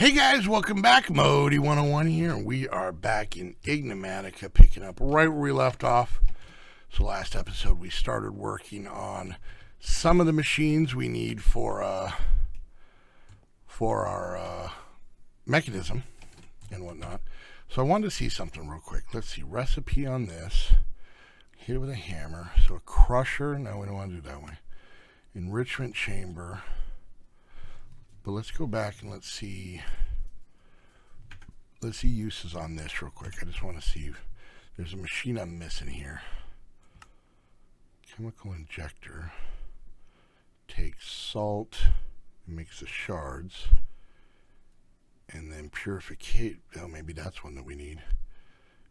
Hey guys, welcome back. Modi 101 here. We are back in Enigmatica, picking up right where we left off. So last episode we started working on some of the machines we need for our mechanism and whatnot. So I wanted to see something real quick. Let's see, recipe on this. Hit it with a hammer. So a crusher. No, we don't want to do it that way. Enrichment chamber. But let's go back and let's see uses on this real quick. I just want to see if there's a machine I'm missing here. Chemical injector. Takes salt and makes the shards. And then purificate. Oh, maybe that's one that we need.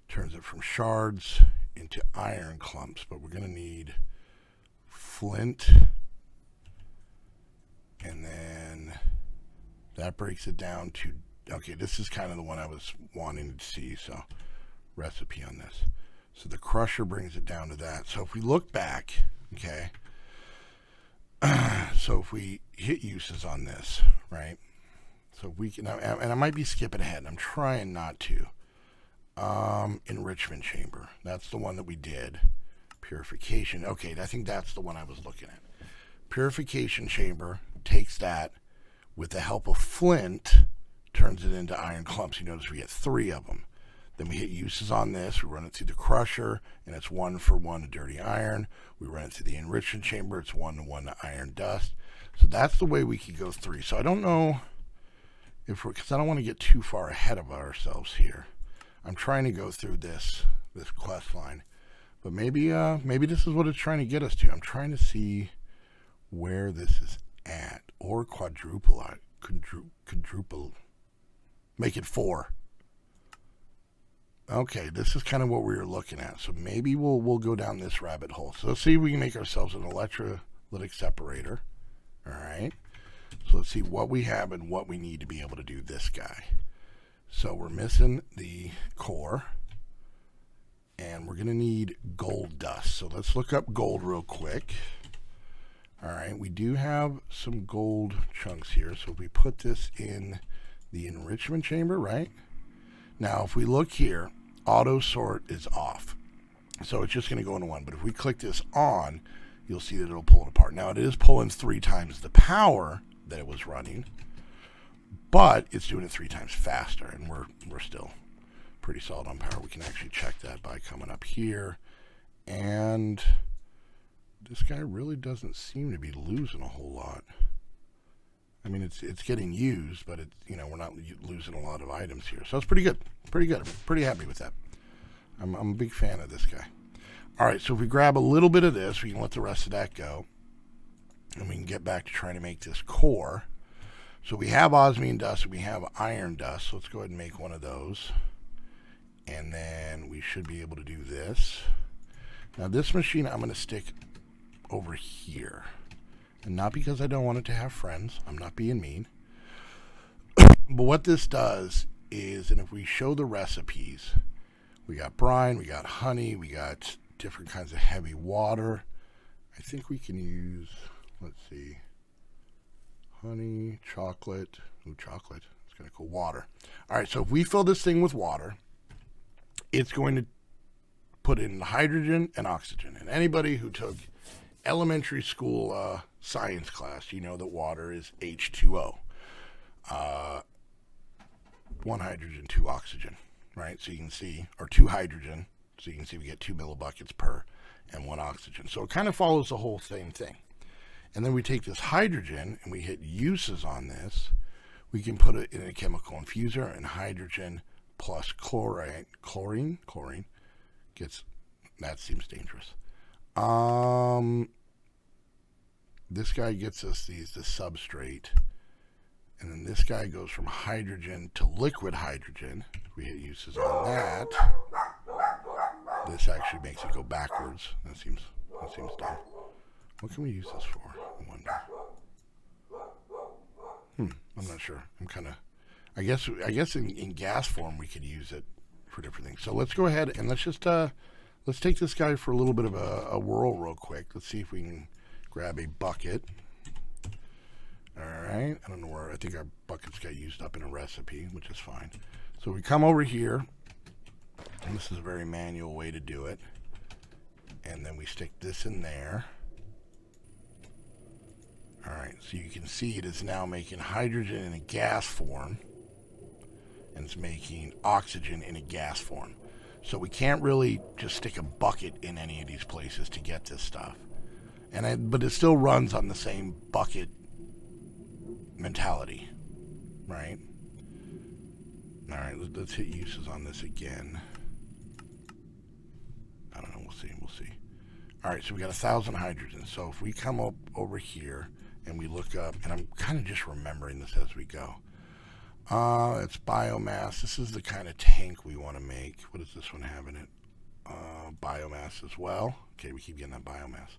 Turns it from shards into iron clumps. But we're going to need flint. And then that breaks it down to, okay, this is kind of the one I was wanting to see, so recipe on this. So the crusher brings it down to that. So if we look back, okay, so if we hit uses on this, right, so if we can, and I might be skipping ahead, I'm trying not to. Enrichment chamber, that's the one that we did. Purification, okay, I think that's the one I was looking at. Purification chamber takes that, with the help of flint, turns it into iron clumps. You notice we get 3 of them. Then we hit uses on this. We run it through the crusher, and it's 1 for 1 to dirty iron. We run it through the enrichment chamber. It's 1 to 1 to iron dust. So that's the way we could go 3. So I don't know if we're, because I don't want to get too far ahead of ourselves here. I'm trying to go through this quest line, but maybe this is what it's trying to get us to. I'm trying to see where this is at, or quadruple, make it 4. Okay, this is kind of what we were looking at. So maybe we'll go down this rabbit hole. So let's see if we can make ourselves an electrolytic separator. All right. So let's see what we have and what we need to be able to do this guy. So we're missing the core, and we're going to need gold dust. So let's look up gold real quick. All right, we do have some gold chunks here. So if we put this in the enrichment chamber, right? Now, if we look here, auto sort is off. So it's just going to go into 1. But if we click this on, you'll see that it'll pull it apart. Now, it is pulling 3 times the power that it was running, but it's doing it 3 times faster. And we're still pretty solid on power. We can actually check that by coming up here, and this guy really doesn't seem to be losing a whole lot. I mean, it's getting used, but we're not losing a lot of items here. So it's pretty good. Pretty good. I'm pretty happy with that. I'm a big fan of this guy. All right, so if we grab a little bit of this, we can let the rest of that go, and we can get back to trying to make this core. So we have osmium dust and we have iron dust. So let's go ahead and make one of those. And then we should be able to do this. Now this machine I'm going to stick over here, and not because I don't want it to have friends. I'm not being mean. But what this does is, and if we show the recipes, we got brine, we got honey, we got different kinds of heavy water. I think we can use, let's see, honey, chocolate. Ooh, chocolate. It's kind of cool. Water. All right, so if we fill this thing with water, it's going to put in hydrogen and oxygen. And anybody who took elementary school science class, you know that water is H2O. 1 hydrogen, 2 oxygen, right? So you can see, or 2 hydrogen, so you can see we get 2 millibuckets per, and 1 oxygen. So it kind of follows the whole same thing. And then we take this hydrogen and we hit uses on this. We can put it in a chemical infuser, and hydrogen plus chlorine gets, that seems dangerous. This guy gets us the substrate, and then this guy goes from hydrogen to liquid hydrogen. We hit uses on that. This actually makes it go backwards. That seems dumb. What can we use this for? I wonder. I'm not sure. I guess in gas form we could use it for different things. So let's go ahead and let's take this guy for a little bit of a whirl real quick. Let's see if we can grab a bucket. All right, I don't know where, I think our buckets got used up in a recipe, which is fine. So we come over here, and this is a very manual way to do it. And then we stick this in there. All right, so you can see it is now making hydrogen in a gas form, and it's making oxygen in a gas form. So we can't really just stick a bucket in any of these places to get this stuff. But it still runs on the same bucket mentality, right? All right, let's hit uses on this again. I don't know, we'll see. All right, so we got 1,000 hydrogen. So if we come up over here and we look up, and I'm kind of just remembering this as we go. It's biomass. This is the kind of tank we want to make. What does this one have in it? Biomass as well. Okay, we keep getting that biomass.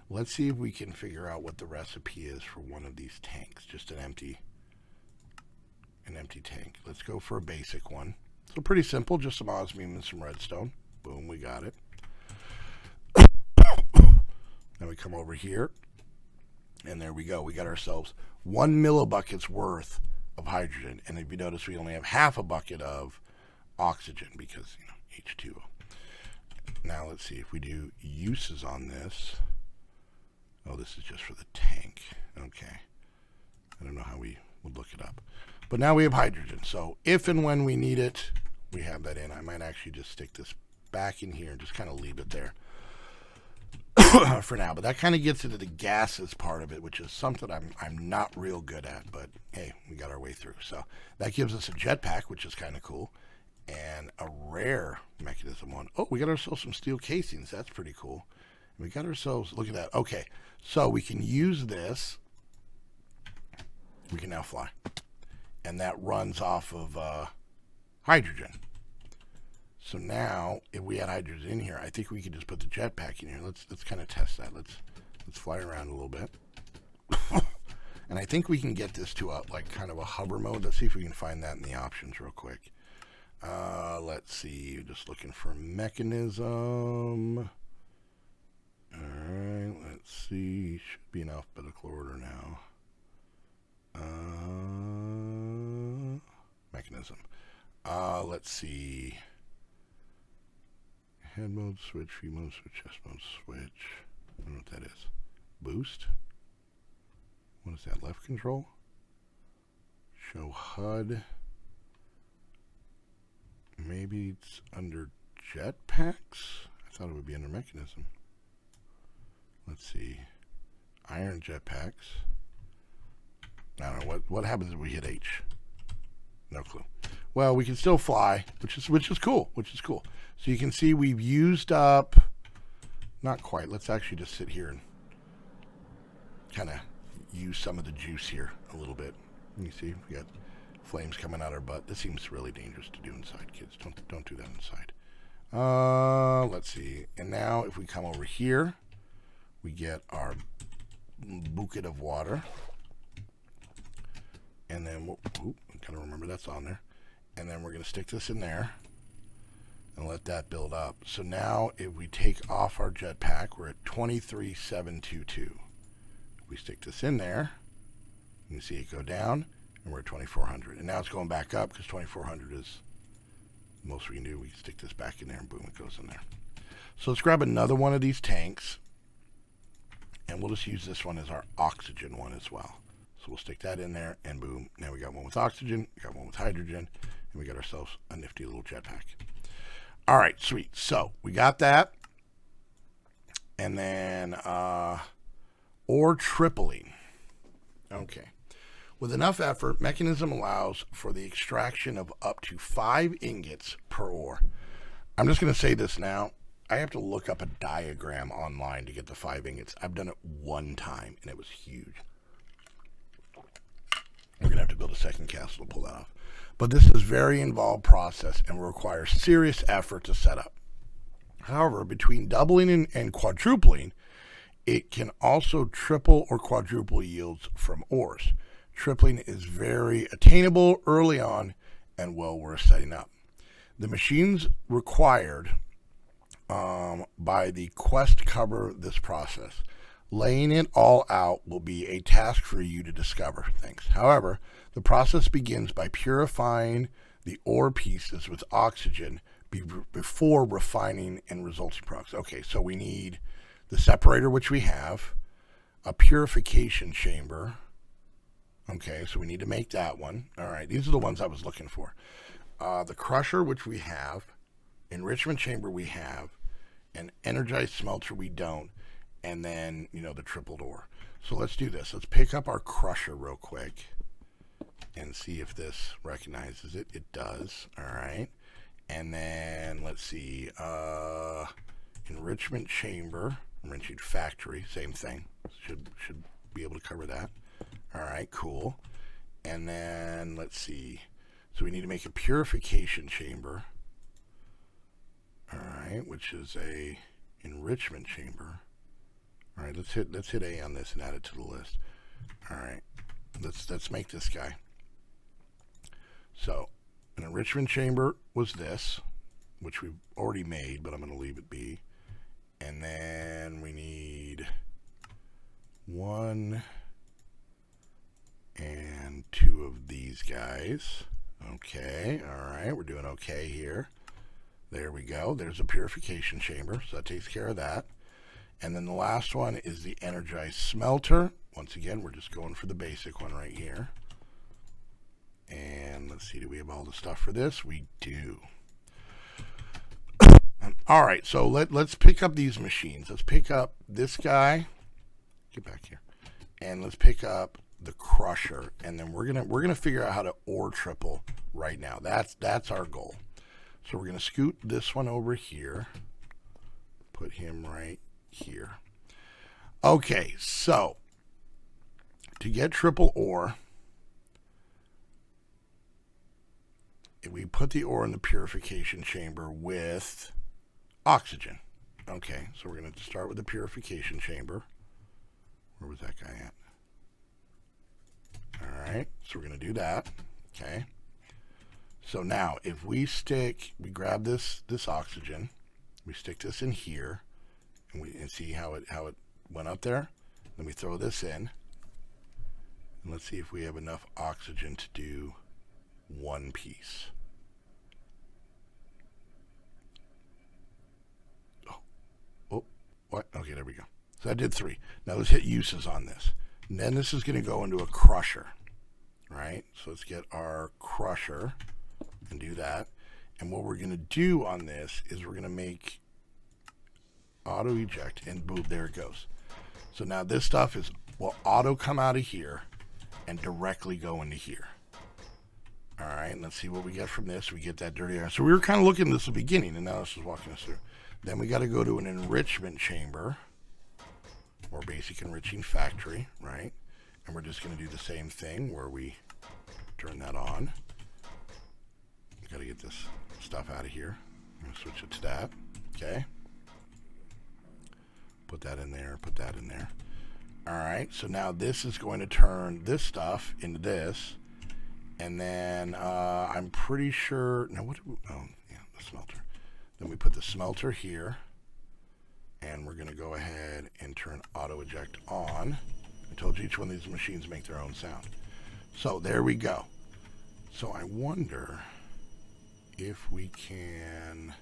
Let's see if we can figure out what the recipe is for one of these tanks. Just an empty tank. Let's go for a basic one. So pretty simple, just some osmium and some redstone. Boom, we got it. Then we come over here, and there we go. We got ourselves 1 millibucket's worth of hydrogen. And if you notice, we only have half a bucket of oxygen because, H2O. Now let's see if we do uses on this. Oh, this is just for the tank. Okay. I don't know how we would look it up. But now we have hydrogen. So if and when we need it, we have that in. I might actually just stick this back in here and just kind of leave it there for now. But that kind of gets into the gases part of it, which is something I'm not real good at. But hey, we got our way through. So that gives us a jetpack, which is kind of cool. And a rare mechanism one. Oh, we got ourselves some steel casings. That's pretty cool. We got ourselves, look at that. Okay, so we can use this. We can now fly. And that runs off of hydrogen. So now, if we had hydrogen in here, I think we could just put the jetpack in here. Let's kind of test that. Let's fly around a little bit. And I think we can get this to a kind of a hover mode. Let's see if we can find that in the options real quick. Let's see. Just looking for a mechanism. Alright, let's see. Should be in alphabetical order now. Mechanism. Let's see. Head mode switch, view mode switch, chest mode switch. I don't know what that is. Boost? What is that? Left control? Show HUD. Maybe it's under jetpacks? I thought it would be under mechanism. Let's see. Iron jetpacks. I don't know what happens if we hit H. No clue. Well, we can still fly, which is cool. So you can see we've used up. Not quite. Let's actually just sit here and kind of use some of the juice here a little bit. You see, we got flames coming out our butt. This seems really dangerous to do inside, kids. Don't do that inside. Let's see. And now if we come over here, we get our bucket of water. And then, gotta remember that's on there. And then we're going to stick this in there and let that build up. So now if we take off our jetpack, we're at 23,722. If we stick this in there, you can see it go down, and we're at 2,400. And now it's going back up because 2,400 is the most we can do. We can stick this back in there, and boom, it goes in there. So let's grab another one of these tanks, and we'll just use this one as our oxygen one as well. So we'll stick that in there, and boom, now we got one with oxygen, we got one with hydrogen, and we got ourselves a nifty little jetpack. All right, sweet. So we got that. And then ore tripling. Okay. With enough effort, mechanism allows for the extraction of up to 5 ingots per ore. I'm just going to say this now. I have to look up a diagram online to get the 5 ingots. I've done it one time, and it was huge. We're going to have to build a second castle to pull that off. But this is a very involved process and will require serious effort to set up. However, between doubling and quadrupling, it can also triple or quadruple yields from ores. Tripling is very attainable early on and well worth setting up. The machines required by the quest cover this process. Laying it all out will be a task for you to discover things. However, the process begins by purifying the ore pieces with oxygen before refining and resulting products. Okay, so we need the separator, which we have, a purification chamber. Okay, so we need to make that one. All right, these are the ones I was looking for. The crusher, which we have, enrichment chamber we have, an energized smelter we don't, and then, the triple door. So let's do this. Let's pick up our crusher real quick and see if this recognizes it. It does. All right. And then let's see. Enrichment chamber, enrichment factory, same thing. Should be able to cover that. All right, cool. And then let's see. So we need to make a purification chamber. All right, which is a enrichment chamber. All right, let's hit A on this and add it to the list. All right, let's make this guy. So an enrichment chamber was this, which we've already made, but I'm going to leave it be. And then we need 1 and 2 of these guys. Okay, all right, we're doing okay here. There we go. There's a purification chamber, so that takes care of that. And then the last one is the energized smelter. Once again, we're just going for the basic one right here. And let's see, do we have all the stuff for this? We do. All right, so let's pick up these machines. Let's pick up this guy. Get back here. And let's pick up the crusher. And then we're gonna figure out how to ore triple right now. That's our goal. So we're gonna scoot this one over here. Put him right here. Okay, so to get triple ore, we put the ore in the purification chamber with oxygen. Okay, so we're going to start with the purification chamber. Where was that guy at? All right, so we're going to do that. Okay. So now, if we grab this oxygen, we stick this in here, and see how it went up there. Then we throw this in, and let's see if we have enough oxygen to do one piece. Oh, what? Okay, there we go. So I did 3. Now let's hit uses on this. And then this is going to go into a crusher, right? So let's get our crusher and do that. And what we're going to do on this is we're going to make auto eject, and boom, there it goes. So now this stuff will auto come out of here and directly go into here. All right, let's see what we get from this. We get that dirty air. So we were kind of looking at this at the beginning, and now this is walking us through. Then we got to go to an enrichment chamber, or basic enriching factory, right? And we're just going to do the same thing where we turn that on. Got to get this stuff out of here. I'm going to switch it to that. Okay. Put that in there. Put that in there. All right. So now this is going to turn this stuff into this. And then I'm pretty sure. Now what? Oh, yeah, the smelter. Then we put the smelter here. And we're going to go ahead and turn auto eject on. I told you each one of these machines make their own sound. So there we go. So I wonder if we can,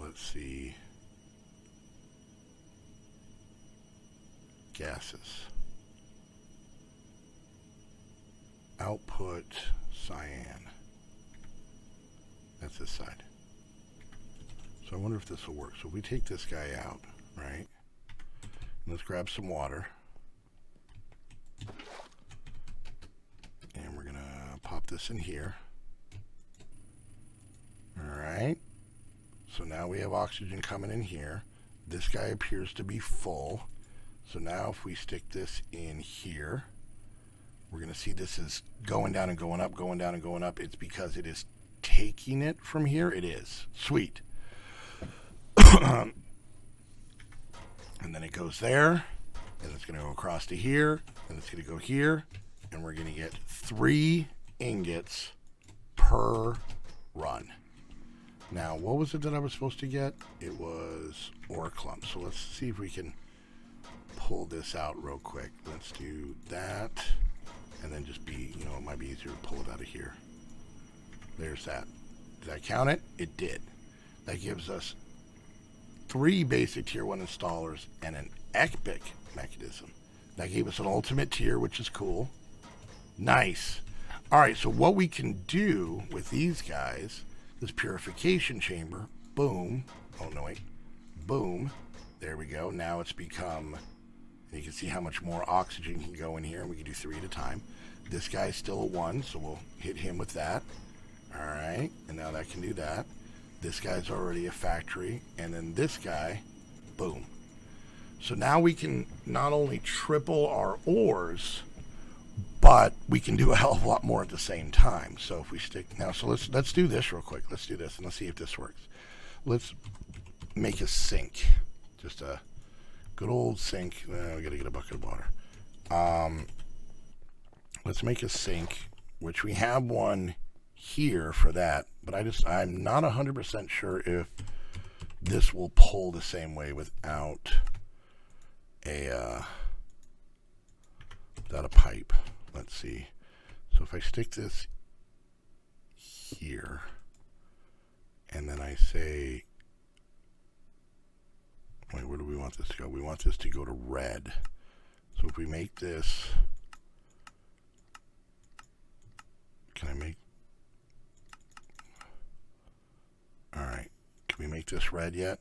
let's see, gases, output cyan, that's this side. So I wonder if this will work. So we take this guy out, right? And let's grab some water. And we're going to pop this in here. All right. So now we have oxygen coming in here. This guy appears to be full. So now if we stick this in here, we're going to see this is going down and going up, going down and going up. It's because it is taking it from here. It is. Sweet. And then it goes there, and it's going to go across to here, and it's going to go here, and we're going to get 3 ingots per run. Now, what was it that I was supposed to get? It was ore clumps. So let's see if we can pull this out real quick. Let's do that. And then just be, you know, it might be easier to pull it out of here. There's that. Did I count it? It did. That gives us 3 basic tier 1 installers and an epic mechanism. That gave us an ultimate tier, which is cool. Nice. All right, so what we can do with these guys, this purification chamber, boom. Oh, no, wait. Boom. There we go. Now it's become, and you can see how much more oxygen can go in here, and we can do 3 at a time. This guy's still a 1, so we'll hit him with that. All right, and now that can do that. This guy's already a factory, and then this guy, boom. So now we can not only triple our ores, but we can do a hell of a lot more at the same time. So if we stick now, so let's do this real quick. Let's do this and let's see if this works. Let's make a sink, just a good old sink. We gotta get a bucket of water. Let's make a sink, which we have one here for that, but I'm not 100% sure if this will pull the same way without a pipe. Let's see. So if I stick this here, and then I say, wait, where do we want this to go? We want this to go to red. So if we make this, can I make, all right, can we make this red yet?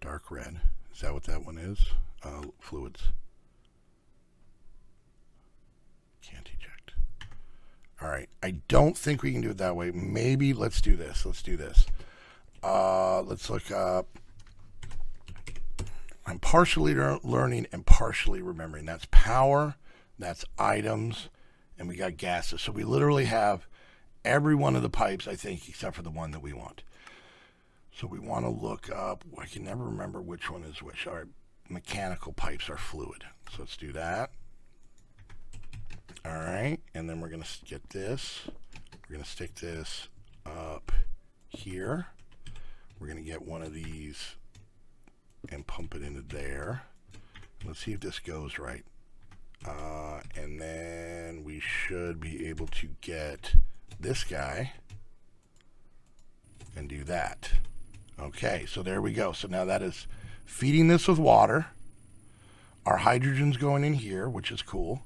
Dark red. Is that what that one is? Fluids. Can't eject. All right. I don't think we can do it that way. Maybe let's do this. Let's do this. Let's look up. I'm partially learning and partially remembering. That's power. That's items. And we got gases. So we literally have every one of the pipes, I think, except for the one that we want. So we want to look up. I can never remember which one is which. All right. Mechanical pipes are fluid. So let's do that. All right, and then we're going to get this. We're going to stick this up here. We're going to get one of these and pump it into there. Let's see if this goes right. And then we should be able to get this guy and do that. Okay, so there we go. So now that is feeding this with water. Our hydrogen's going in here, which is cool.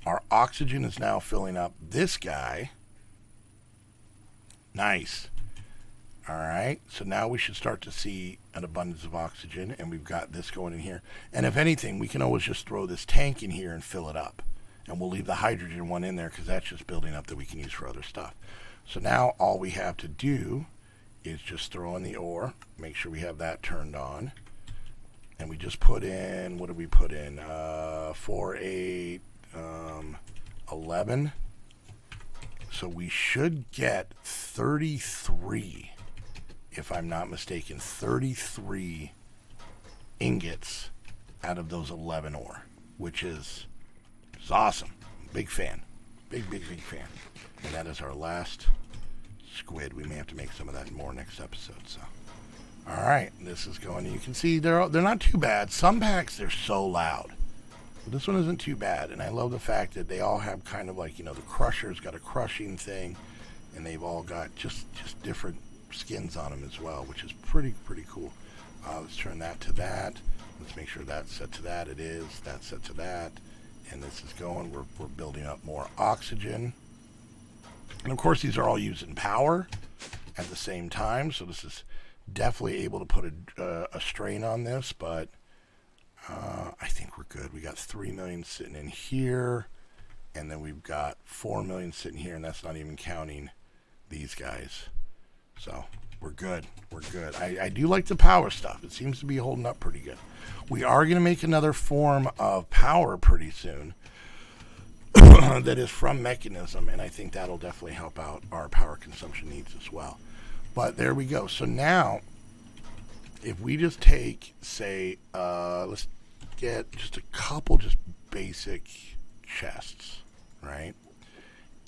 Our oxygen is now filling up this guy. Nice. All right. So now we should start to see an abundance of oxygen, and we've got this going in here. And if anything, we can always just throw this tank in here and fill it up. And we'll leave the hydrogen one in there because that's just building up that we can use for other stuff. So now all we have to do is just throw in the ore, make sure we have that turned on. And we just put in, what did we put in? 4, 8, 11. So we should get 33, if I'm not mistaken, 33 ingots out of those 11 ore, which is awesome. Big fan. Big fan. And that is our last squid. We may have to make some of that more next episode. So, all right, this is going. You can see they're not too bad. Some packs, they're so loud. But this one isn't too bad, and I love the fact that they all have kind of like, you know, the crusher's got a crushing thing, and they've all got just different skins on them as well, which is pretty cool. Let's turn that to that. Let's make sure that's set to that. It is. That's set to that. And this is going. We're building up more oxygen. And of course, these are all using power at the same time, so this is definitely able to put a strain on this, but I think we're good. We got 3 million sitting in here, and then we've got 4 million sitting here, and that's not even counting these guys. So we're good. We're good. I do like the power stuff. It seems to be holding up pretty good. We are going to make another form of power pretty soon that is from Mechanism, and I think that'll definitely help out our power consumption needs as well. But there we go. So now, if we just take, say, let's get just a couple just basic chests, right?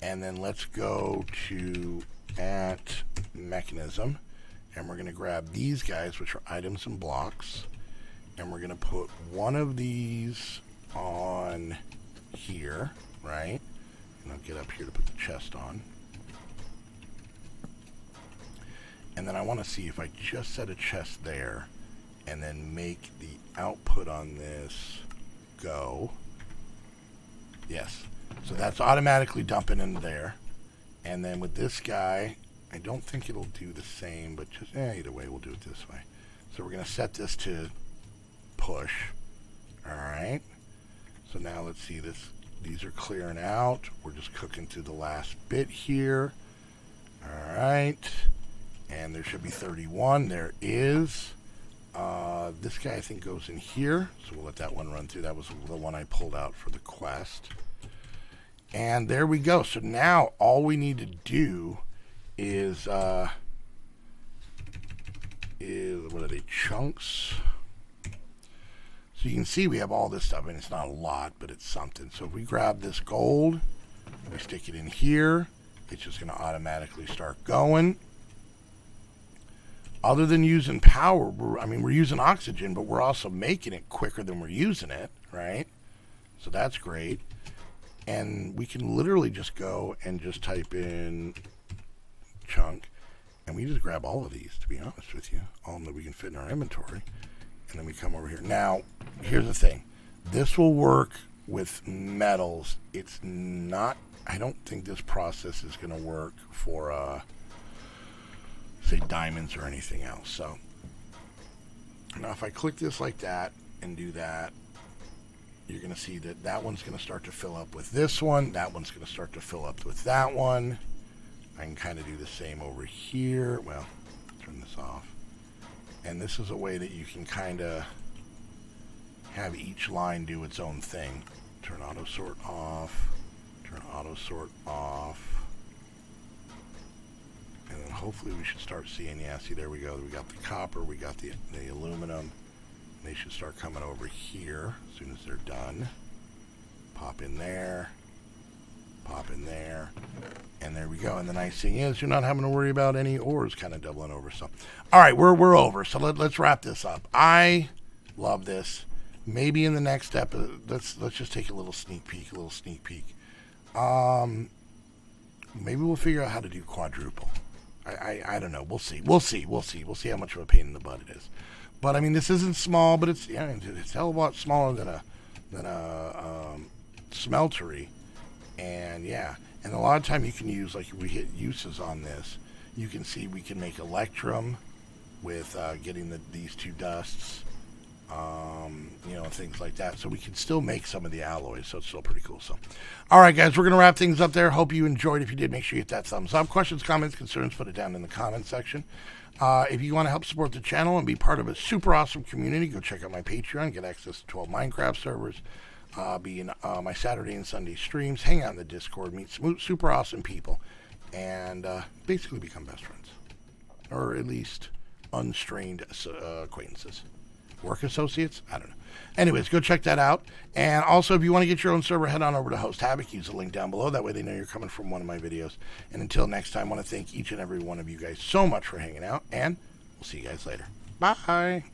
And then let's go to at mechanism, and we're going to grab these guys, which are items and blocks, and we're going to put one of these on here, right? And I'll get up here to put the chest on. And then I want to see if I just set a chest there and then make the output on this go. Yes. So that's automatically dumping in there. And then with this guy, I don't think it'll do the same, but just either way, we'll do it this way. So we're going to set this to push. All right. So now let's see this. These are clearing out. We're just cooking through the last bit here. All right. And there should be 31. There is. This guy, I think, goes in here. So we'll let that one run through. That was the one I pulled out for the quest. And there we go. So now all we need to do is what are they, chunks? So you can see we have all this stuff, and it's not a lot, but it's something. So if we grab this gold, we stick it in here, it's just going to automatically start going. Other than using power, we're using oxygen, but we're also making it quicker than we're using it, right? So that's great. And we can literally just go and just type in chunk, and we just grab all of these, to be honest with you, all that we can fit in our inventory. And then we come over here. Now, here's the thing. This will work with metals. It's not, I don't think this process is going to work for, say, diamonds or anything else. So, now if I click this like that and do that, you're going to see that that one's going to start to fill up with this one. That one's going to start to fill up with that one. I can kind of do the same over here. Well, turn this off. And this is a way that you can kind of have each line do its own thing. Turn auto sort off. Turn auto sort off. And then hopefully we should start seeing, yeah, see, there we go. We got the copper, we got the aluminum. They should start coming over here as soon as they're done. Pop in there. Pop in there. And there we go. And the nice thing is you're not having to worry about any ores kind of doubling over. So, all right, we're over. So let's wrap this up. I love this. Maybe in the next episode, let's just take a little sneak peek. Maybe we'll figure out how to do quadruple. I don't know. We'll see. We'll see how much of a pain in the butt it is. But I mean, this isn't small, but it's a hell of a lot smaller than a smeltery. And yeah, and a lot of time you can use, like, if we hit uses on this, you can see we can make electrum with getting these two dusts, and things like that. So we can still make some of the alloys, so it's still pretty cool. So, all right, guys, we're going to wrap things up there. Hope you enjoyed. If you did, make sure you hit that thumbs up. Questions, comments, concerns, put it down in the comment section. If you want to help support the channel and be part of a super awesome community, go check out my Patreon, get access to 12 Minecraft servers, be in my Saturday and Sunday streams, hang out in the Discord, meet super awesome people, and basically become best friends. Or at least unstrained acquaintances. Work associates? I don't know. Anyways, go check that out. And also, if you want to get your own server, head on over to Host Havoc. Use the link down below. That way they know you're coming from one of my videos. And until next time, I want to thank each and every one of you guys so much for hanging out. And we'll see you guys later. Bye.